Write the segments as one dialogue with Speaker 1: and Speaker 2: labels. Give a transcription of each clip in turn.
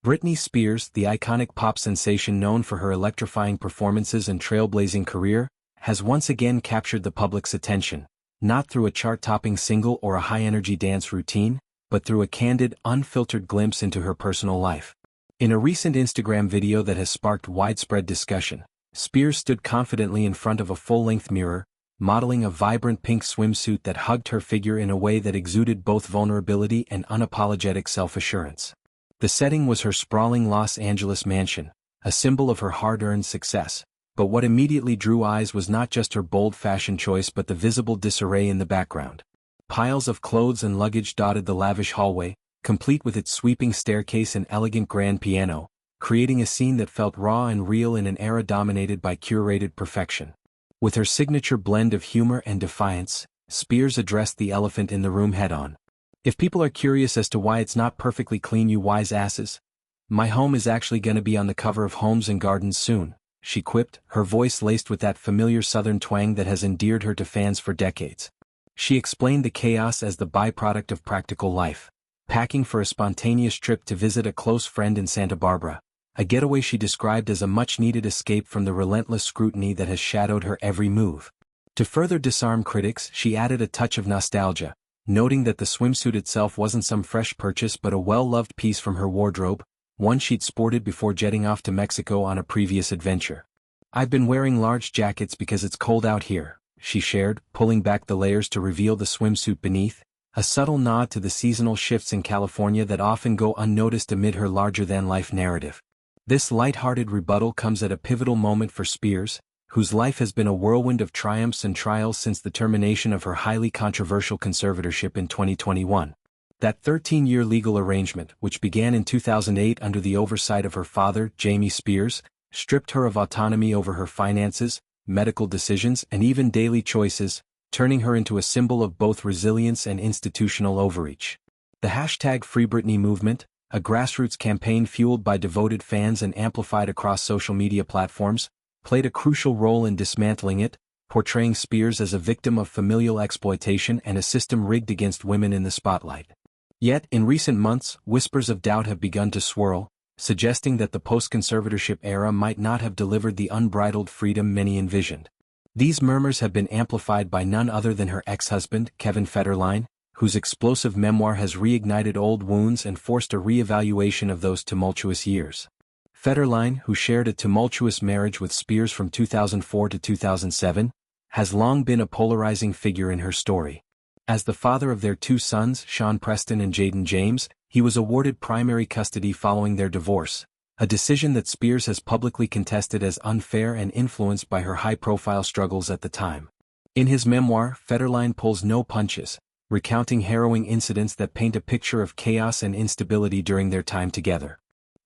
Speaker 1: Britney Spears, the iconic pop sensation known for her electrifying performances and trailblazing career, has once again captured the public's attention, not through a chart-topping single or a high-energy dance routine, but through a candid, unfiltered glimpse into her personal life. In a recent Instagram video that has sparked widespread discussion, Spears stood confidently in front of a full-length mirror, modeling a vibrant pink swimsuit that hugged her figure in a way that exuded both vulnerability and unapologetic self-assurance. The setting was her sprawling Los Angeles mansion, a symbol of her hard-earned success, but what immediately drew eyes was not just her bold fashion choice but the visible disarray in the background. Piles of clothes and luggage dotted the lavish hallway, complete with its sweeping staircase and elegant grand piano, creating a scene that felt raw and real in an era dominated by curated perfection. With her signature blend of humor and defiance, Spears addressed the elephant in the room head-on. "If people are curious as to why it's not perfectly clean, you wise asses, my home is actually gonna be on the cover of Homes and Gardens soon," she quipped, her voice laced with that familiar southern twang that has endeared her to fans for decades. She explained the chaos as the byproduct of practical life, packing for a spontaneous trip to visit a close friend in Santa Barbara, a getaway she described as a much-needed escape from the relentless scrutiny that has shadowed her every move. To further disarm critics, she added a touch of nostalgia, noting that the swimsuit itself wasn't some fresh purchase but a well-loved piece from her wardrobe, one she'd sported before jetting off to Mexico on a previous adventure. "I've been wearing large jackets because it's cold out here," she shared, pulling back the layers to reveal the swimsuit beneath, a subtle nod to the seasonal shifts in California that often go unnoticed amid her larger-than-life narrative. This light-hearted rebuttal comes at a pivotal moment for Spears, whose life has been a whirlwind of triumphs and trials since the termination of her highly controversial conservatorship in 2021. That 13-year legal arrangement, which began in 2008 under the oversight of her father, Jamie Spears, stripped her of autonomy over her finances, medical decisions, and even daily choices, turning her into a symbol of both resilience and institutional overreach. The #FreeBritney movement, a grassroots campaign fueled by devoted fans and amplified across social media platforms, played a crucial role in dismantling it, portraying Spears as a victim of familial exploitation and a system rigged against women in the spotlight. Yet, in recent months, whispers of doubt have begun to swirl, suggesting that the post-conservatorship era might not have delivered the unbridled freedom many envisioned. These murmurs have been amplified by none other than her ex-husband, Kevin Federline, whose explosive memoir has reignited old wounds and forced a re-evaluation of those tumultuous years. Federline, who shared a tumultuous marriage with Spears from 2004 to 2007, has long been a polarizing figure in her story. As the father of their two sons, Sean Preston and Jaden James, he was awarded primary custody following their divorce, a decision that Spears has publicly contested as unfair and influenced by her high-profile struggles at the time. In his memoir, Federline pulls no punches, recounting harrowing incidents that paint a picture of chaos and instability during their time together.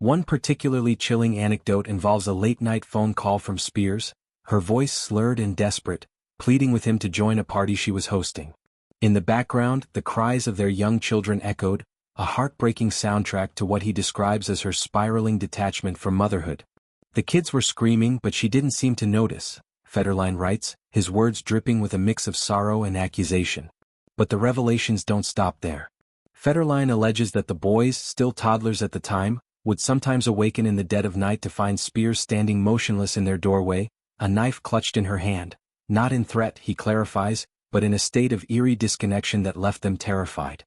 Speaker 1: One particularly chilling anecdote involves a late-night phone call from Spears, her voice slurred and desperate, pleading with him to join a party she was hosting. In the background, the cries of their young children echoed, a heartbreaking soundtrack to what he describes as her spiraling detachment from motherhood. "The kids were screaming but she didn't seem to notice," Federline writes, his words dripping with a mix of sorrow and accusation. But the revelations don't stop there. Federline alleges that the boys, still toddlers at the time, would sometimes awaken in the dead of night to find Spears standing motionless in their doorway, a knife clutched in her hand, not in threat, he clarifies, but in a state of eerie disconnection that left them terrified.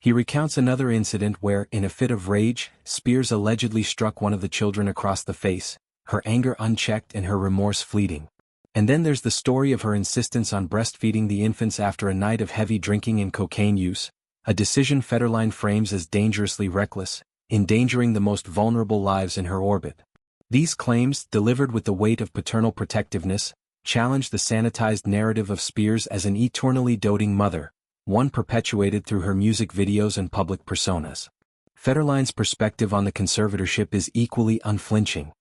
Speaker 1: He recounts another incident where, in a fit of rage, Spears allegedly struck one of the children across the face, her anger unchecked and her remorse fleeting. And then there's the story of her insistence on breastfeeding the infants after a night of heavy drinking and cocaine use, a decision Federline frames as dangerously reckless, endangering the most vulnerable lives in her orbit. These claims, delivered with the weight of paternal protectiveness, challenge the sanitized narrative of Spears as an eternally doting mother, one perpetuated through her music videos and public personas. Federline's perspective on the conservatorship is equally unflinching.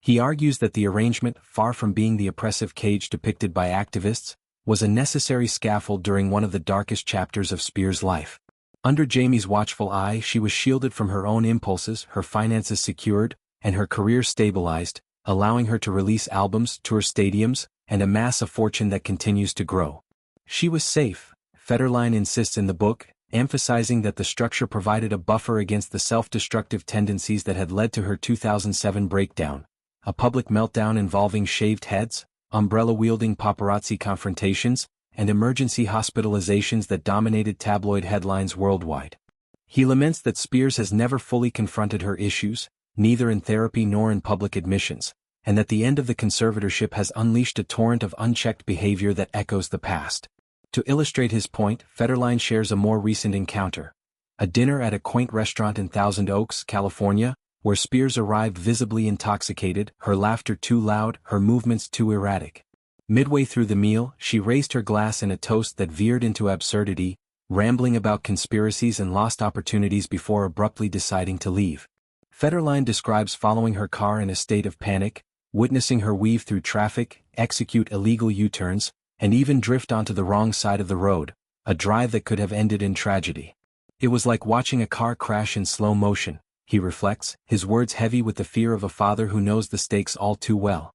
Speaker 1: He argues that the arrangement, far from being the oppressive cage depicted by activists, was a necessary scaffold during one of the darkest chapters of Spears' life. Under Jamie's watchful eye, she was shielded from her own impulses, her finances secured, and her career stabilized, allowing her to release albums, tour stadiums, and amass a fortune that continues to grow. She was safe, Federline insists in the book, emphasizing that the structure provided a buffer against the self-destructive tendencies that had led to her 2007 breakdown, a public meltdown involving shaved heads, umbrella-wielding paparazzi confrontations, and emergency hospitalizations that dominated tabloid headlines worldwide. He laments that Spears has never fully confronted her issues, neither in therapy nor in public admissions, and that the end of the conservatorship has unleashed a torrent of unchecked behavior that echoes the past. To illustrate his point, Federline shares a more recent encounter. A dinner at a quaint restaurant in Thousand Oaks, California, where Spears arrived visibly intoxicated, her laughter too loud, her movements too erratic. Midway through the meal, she raised her glass in a toast that veered into absurdity, rambling about conspiracies and lost opportunities before abruptly deciding to leave. Federline describes following her car in a state of panic, witnessing her weave through traffic, execute illegal U-turns, and even drift onto the wrong side of the road, a drive that could have ended in tragedy. It was like watching a car crash in slow motion, he reflects, his words heavy with the fear of a father who knows the stakes all too well.